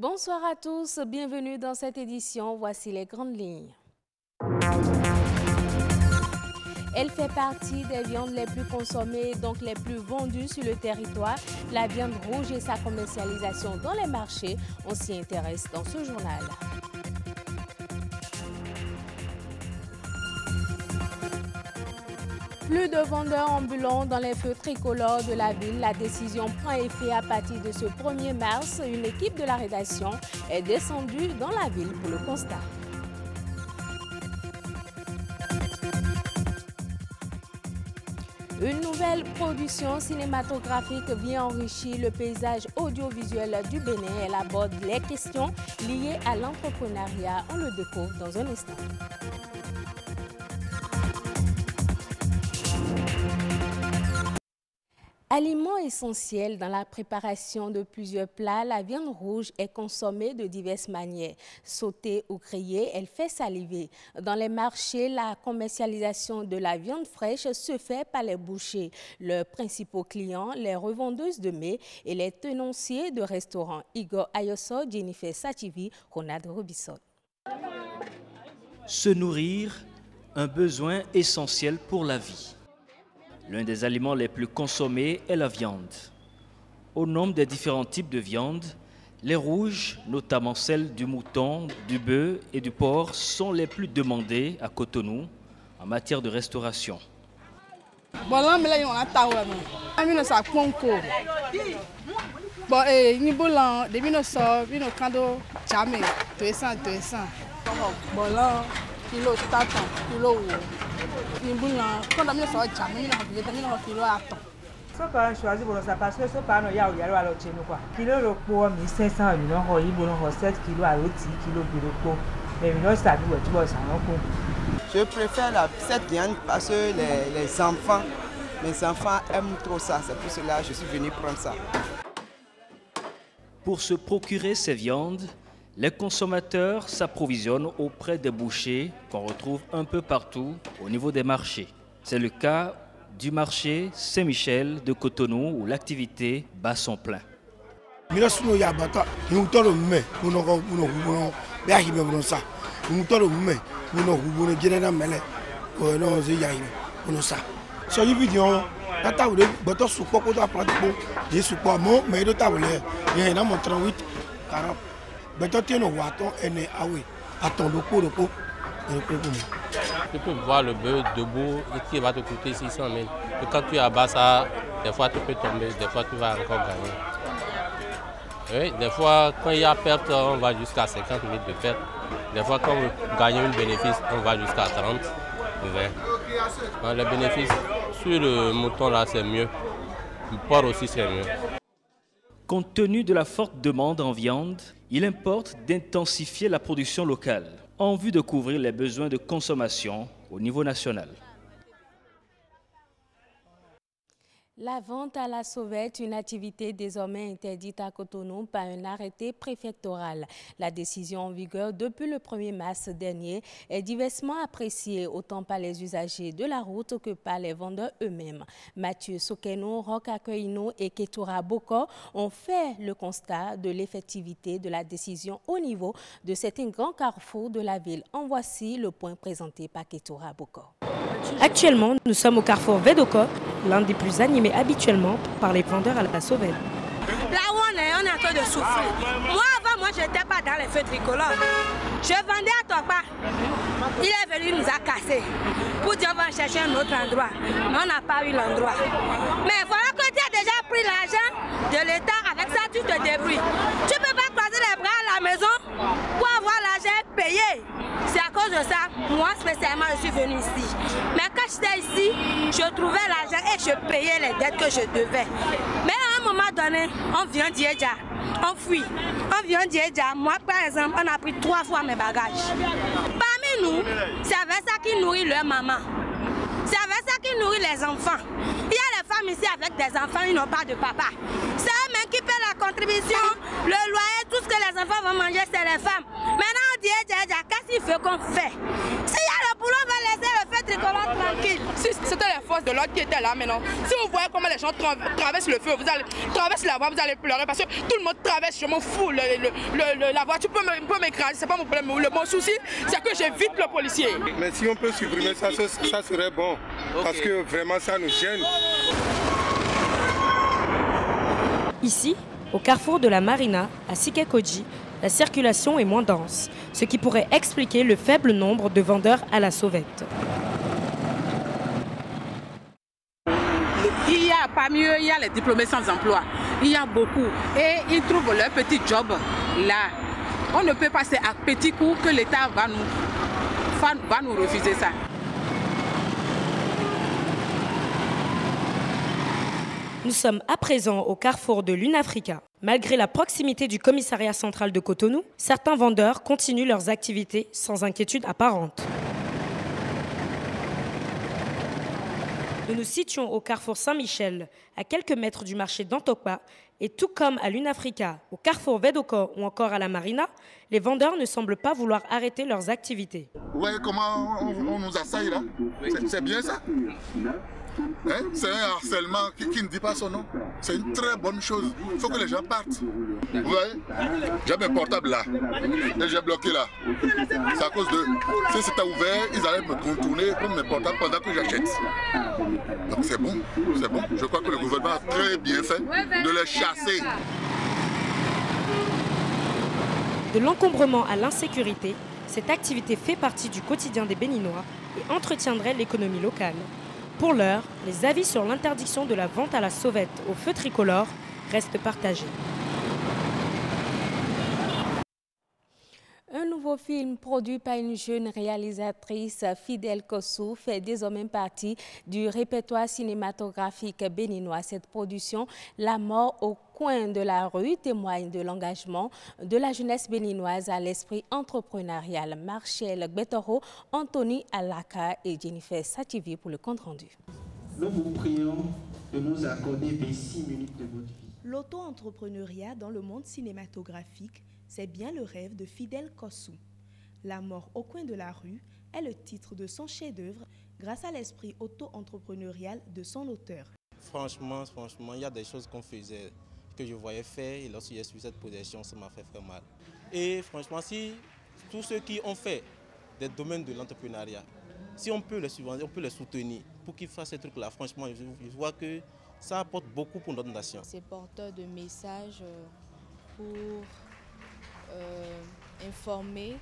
Bonsoir à tous, bienvenue dans cette édition. Voici les grandes lignes. Elle fait partie des viandes les plus consommées, donc les plus vendues sur le territoire. La viande rouge et sa commercialisation dans les marchés, on s'y intéresse dans ce journal. Plus de vendeurs ambulants dans les feux tricolores de la ville. La décision prend effet à partir de ce 1er mars. Une équipe de la rédaction est descendue dans la ville pour le constat. Une nouvelle production cinématographique vient enrichir le paysage audiovisuel du Bénin. Elle aborde les questions liées à l'entrepreneuriat. On le découvre dans un instant. Aliment essentiel dans la préparation de plusieurs plats, la viande rouge est consommée de diverses manières. Sautée ou grillée, elle fait saliver. Dans les marchés, la commercialisation de la viande fraîche se fait par les bouchers. Leurs principaux clients, les revendeuses de mets et les tenanciers de restaurants. Igor Ayoso, Jennifer Sativi, Ronald Robison. Se nourrir, un besoin essentiel pour la vie. L'un des aliments les plus consommés est la viande. Au nombre des différents types de viande, les rouges, notamment celles du mouton, du bœuf et du porc, sont les plus demandées à Cotonou en matière de restauration. Choisi pour ça parce que ce pas il y a chez nous quoi. Kilo le pot 1500 millions il bon 7 kg à l'autre kilo de mais millions ça nous tu vois ça Je préfère cette viande parce que mes enfants aiment trop ça, c'est pour cela que je suis venu prendre ça. Pour se procurer ces viandes, les consommateurs s'approvisionnent auprès des bouchers qu'on retrouve un peu partout au niveau des marchés. C'est le cas du marché Saint-Michel de Cotonou où l'activité bat son plein. Tu peux voir le bœuf debout et qui va te coûter 600 000. Et quand tu abats ça, des fois tu peux tomber, des fois tu vas encore gagner. Oui, des fois quand il y a perte, on va jusqu'à 50 000 de perte. Des fois quand on gagne un bénéfice, on va jusqu'à 30, 20. Les bénéfices sur le mouton là c'est mieux. Le porc aussi c'est mieux. Compte tenu de la forte demande en viande, il importe d'intensifier la production locale en vue de couvrir les besoins de consommation au niveau national. La vente à la sauvette, une activité désormais interdite à Cotonou par un arrêté préfectoral. La décision en vigueur depuis le 1er mars dernier est diversement appréciée autant par les usagers de la route que par les vendeurs eux-mêmes. Mathieu Sokeno, Roch Akoino et Ketura Boko ont fait le constat de l'effectivité de la décision au niveau de certains grands carrefours de la ville. En voici le point présenté par Ketura Boko. Actuellement, nous sommes au carrefour Vedoko, l'un des plus animés habituellement par les vendeurs à la sauvette. Là où on est en train de souffrir. Moi, je n'étais pas dans les feux tricolores. Je vendais à Tokpa. Il est venu nous a cassé pour dire on va chercher un autre endroit. Mais on n'a pas eu l'endroit. Mais voilà que tu as déjà pris l'argent de l'État, avec ça tu te débrouilles. Tu ne peux pas croiser les bras à la maison pour avoir l'argent payé. C'est à cause de ça, moi spécialement, je suis venue ici. Mais quand j'étais ici, je trouvais l'argent et je payais les dettes que je devais. Mais à un moment donné, on vient d'Iédia, on fuit. On vient d'Iédia, moi par exemple, on a pris 3 fois mes bagages. Parmi nous, c'est avec ça qui nourrit leur maman. C'est avec ça qui nourrit les enfants. Il y a les femmes ici avec des enfants, ils n'ont pas de papa. C'est eux-mêmes qui paient la contribution, le loyer, tout ce que les enfants vont manger, c'est les femmes. Maintenant, on dit, qu'est-ce qu'il faut qu'on fait? S'il y a le boulot, on va laisser le fait tricolore tranquille. Si c'était les forces forces de l'ordre qui étaient là maintenant. Si vous voyez comment les gens traversent le feu, vous allez traverser la voie, vous allez pleurer parce que tout le monde traverse, je m'en fous. La voiture peut m'écraser, c'est pas mon problème. Le bon souci, c'est que j'évite le policier. Mais si on peut supprimer ça, ça serait bon. Okay. Parce que vraiment, ça nous gêne. Ici, au carrefour de la Marina, à Sikekoji, la circulation est moins dense, ce qui pourrait expliquer le faible nombre de vendeurs à la sauvette. Parmi eux, il y a les diplômés sans emploi. Il y a beaucoup. Et ils trouvent leur petit job là. On ne peut pas, c'est à petit coup que l'État va nous refuser ça. Nous sommes à présent au carrefour de l'Unafrica. Malgré la proximité du commissariat central de Cotonou, certains vendeurs continuent leurs activités sans inquiétude apparente. Nous nous situons au carrefour Saint-Michel, à quelques mètres du marché d'Antokpa, et tout comme à l'Unafrica, au carrefour Vedoko ou encore à la Marina, les vendeurs ne semblent pas vouloir arrêter leurs activités. Vous voyez comment on nous assaille là? C'est bien ça? Hein? C'est un harcèlement qui ne dit pas son nom. C'est une très bonne chose. Il faut que les gens partent. Vous voyez? J'ai mes portables là. Et j'ai bloqué là. C'est à cause de... Si c'était ouvert, ils allaient me contourner, prendre mes portables pendant que j'achète. Donc c'est bon. C'est bon. Je crois que le gouvernement a très bien fait de les chasser. De l'encombrement à l'insécurité, cette activité fait partie du quotidien des Béninois et entretiendrait l'économie locale. Pour l'heure, les avis sur l'interdiction de la vente à la sauvette au feu tricolore restent partagés. Un nouveau film produit par une jeune réalisatrice, Fidèle Kossou, fait désormais partie du répertoire cinématographique béninois. Cette production, La mort au coin de la rue, témoigne de l'engagement de la jeunesse béninoise à l'esprit entrepreneurial. Marcel Gbetoro, Anthony Alaka et Jennifer Sativi pour le compte-rendu. Nous vous prions de nous accorder 26 minutes de votre vie. L'auto-entrepreneuriat dans le monde cinématographique, c'est bien le rêve de Fidèle Kossou. La mort au coin de la rue est le titre de son chef-d'œuvre grâce à l'esprit auto-entrepreneurial de son auteur. Franchement, il y a des choses qu'on faisait, que je voyais faire, et lorsque j'ai suivi cette projection, ça m'a fait très mal. Et franchement, si tous ceux qui ont fait des domaines de l'entrepreneuriat, si on peut les subventionner, on peut les soutenir pour qu'ils fassent ces trucs-là, franchement, je vois que ça apporte beaucoup pour notre nation. C'est porteur de messages pour informer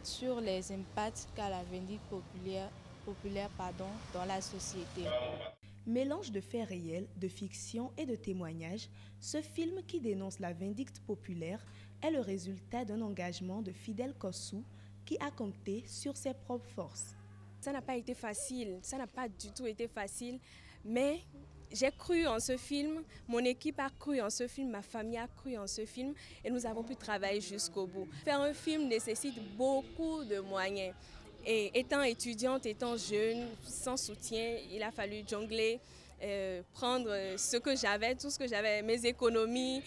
sur les impacts qu'a la vindicte populaire dans la société. Mélange de faits réels, de fiction et de témoignages, ce film qui dénonce la vindicte populaire est le résultat d'un engagement de Fidèle Kossou qui a compté sur ses propres forces. Ça n'a pas été facile, ça n'a pas du tout été facile, mais j'ai cru en ce film, mon équipe a cru en ce film, ma famille a cru en ce film et nous avons pu travailler jusqu'au bout. Faire un film nécessite beaucoup de moyens. Et étant étudiante, étant jeune, sans soutien, il a fallu jongler, prendre ce que j'avais, tout ce que j'avais, mes économies,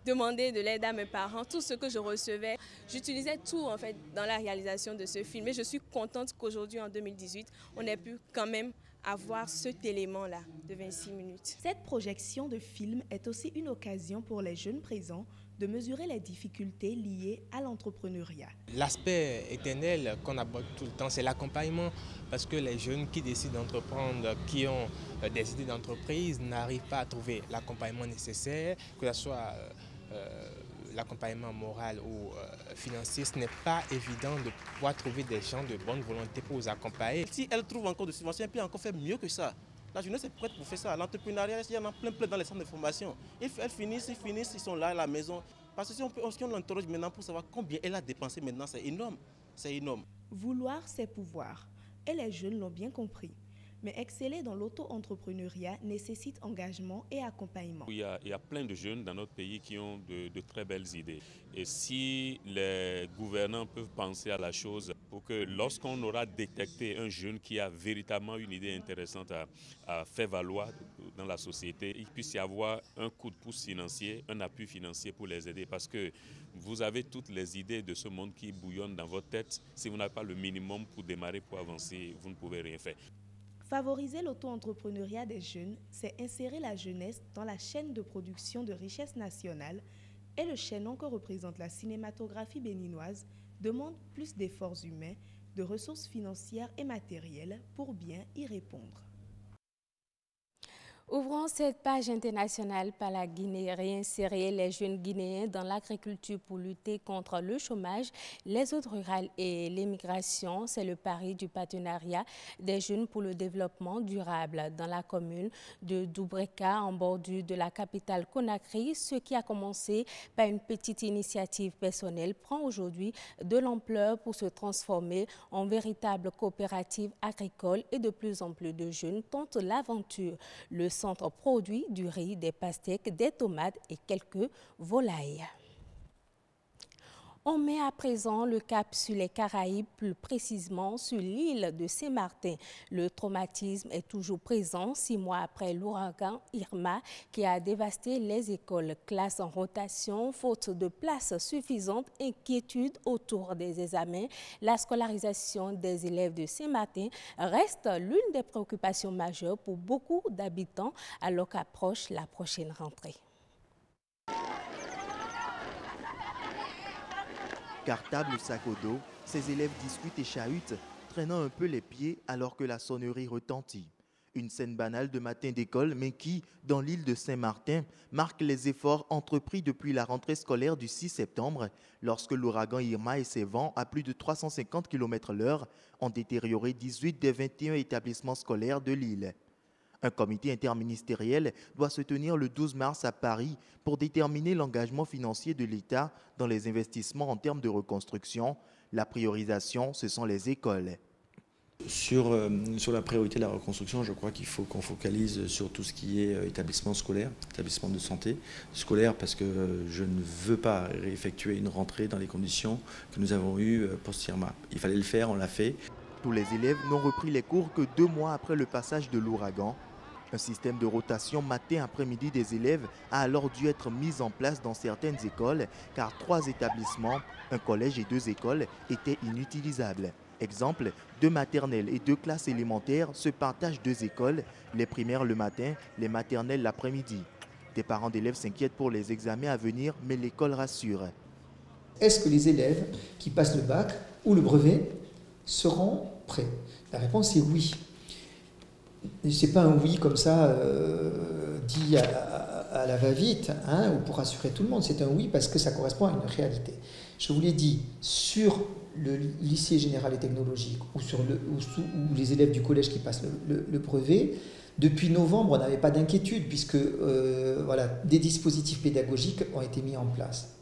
demander de l'aide à mes parents, tout ce que je recevais. J'utilisais tout en fait dans la réalisation de ce film et je suis contente qu'aujourd'hui, en 2018, on ait pu quand même avoir cet élément-là de 26 minutes. Cette projection de film est aussi une occasion pour les jeunes présents de mesurer les difficultés liées à l'entrepreneuriat. L'aspect éternel qu'on aborde tout le temps, c'est l'accompagnement, parce que les jeunes qui décident d'entreprendre, qui ont des idées d'entreprise, n'arrivent pas à trouver l'accompagnement nécessaire, que ce soit l'accompagnement moral ou financier. Ce n'est pas évident de pouvoir trouver des gens de bonne volonté pour vous accompagner. Si elle trouve encore de subventions, elle peut encore faire mieux que ça. La jeunesse est prête pour faire ça. L'entrepreneuriat, il y en a plein dans les centres de formation. Elles finissent, ils sont là à la maison. Parce que si on l'interroge maintenant pour savoir combien elle a dépensé maintenant, c'est énorme. C'est énorme. Vouloir, c'est pouvoir. Et les jeunes l'ont bien compris. Mais exceller dans l'auto-entrepreneuriat nécessite engagement et accompagnement. Il y a plein de jeunes dans notre pays qui ont de très belles idées. Et si les gouvernants peuvent penser à la chose pour que lorsqu'on aura détecté un jeune qui a véritablement une idée intéressante à faire valoir dans la société, il puisse y avoir un coup de pouce financier, un appui financier pour les aider. Parce que vous avez toutes les idées de ce monde qui bouillonnent dans votre tête. Si vous n'avez pas le minimum pour démarrer, pour avancer, vous ne pouvez rien faire. Favoriser l'auto-entrepreneuriat des jeunes, c'est insérer la jeunesse dans la chaîne de production de richesse nationale et le chaînon que représente la cinématographie béninoise demande plus d'efforts humains, de ressources financières et matérielles pour bien y répondre. Ouvrons cette page internationale par la Guinée. Réinsérer les jeunes Guinéens dans l'agriculture pour lutter contre le chômage, les zones rurales et l'immigration, c'est le pari du partenariat des jeunes pour le développement durable dans la commune de Doubreka, en bordure de la capitale Conakry. Ce qui a commencé par une petite initiative personnelle prend aujourd'hui de l'ampleur pour se transformer en véritable coopérative agricole et de plus en plus de jeunes tentent l'aventure. Le centre produit du riz, des pastèques, des tomates et quelques volailles. On met à présent le cap sur les Caraïbes, plus précisément sur l'île de Saint-Martin. Le traumatisme est toujours présent 6 mois après l'ouragan Irma qui a dévasté les écoles. Classes en rotation, faute de place suffisante, inquiétude autour des examens. La scolarisation des élèves de Saint-Martin reste l'une des préoccupations majeures pour beaucoup d'habitants alors qu'approche la prochaine rentrée. Cartable, sac au dos, ces élèves discutent et chahutent, traînant un peu les pieds alors que la sonnerie retentit. Une scène banale de matin d'école, mais qui, dans l'île de Saint-Martin, marque les efforts entrepris depuis la rentrée scolaire du 6 septembre, lorsque l'ouragan Irma et ses vents à plus de 350 km/h ont détérioré 18 des 21 établissements scolaires de l'île. Un comité interministériel doit se tenir le 12 mars à Paris pour déterminer l'engagement financier de l'État dans les investissements en termes de reconstruction. La priorisation, ce sont les écoles. Sur la priorité de la reconstruction, je crois qu'il faut qu'on focalise sur tout ce qui est établissement scolaire, établissement de santé scolaire, parce que je ne veux pas effectuer une rentrée dans les conditions que nous avons eues post-Irma. Il fallait le faire, on l'a fait. Tous les élèves n'ont repris les cours que 2 mois après le passage de l'ouragan. Un système de rotation matin-après-midi des élèves a alors dû être mis en place dans certaines écoles car 3 établissements, un collège et 2 écoles, étaient inutilisables. Exemple, 2 maternelles et 2 classes élémentaires se partagent 2 écoles, les primaires le matin, les maternelles l'après-midi. Des parents d'élèves s'inquiètent pour les examens à venir, mais l'école rassure. Est-ce que les élèves qui passent le bac ou le brevet seront prêts? La réponse est oui. Ce n'est pas un oui comme ça dit à la va-vite ou pour rassurer tout le monde. C'est un oui parce que ça correspond à une réalité. Je vous l'ai dit, sur le lycée général et technologique ou les élèves du collège qui passent le brevet, depuis novembre, on n'avait pas d'inquiétude puisque des dispositifs pédagogiques ont été mis en place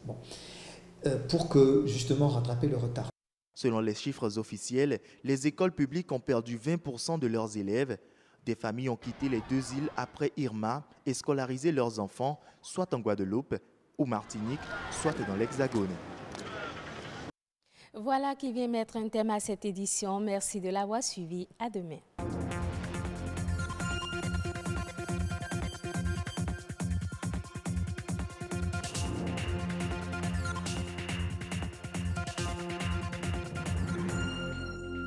pour que justement rattraper le retard. Selon les chiffres officiels, les écoles publiques ont perdu 20% de leurs élèves. Des familles ont quitté les 2 îles après Irma et scolarisé leurs enfants, soit en Guadeloupe ou Martinique, soit dans l'Hexagone. Voilà qui vient mettre un thème à cette édition. Merci de l'avoir suivi. À demain.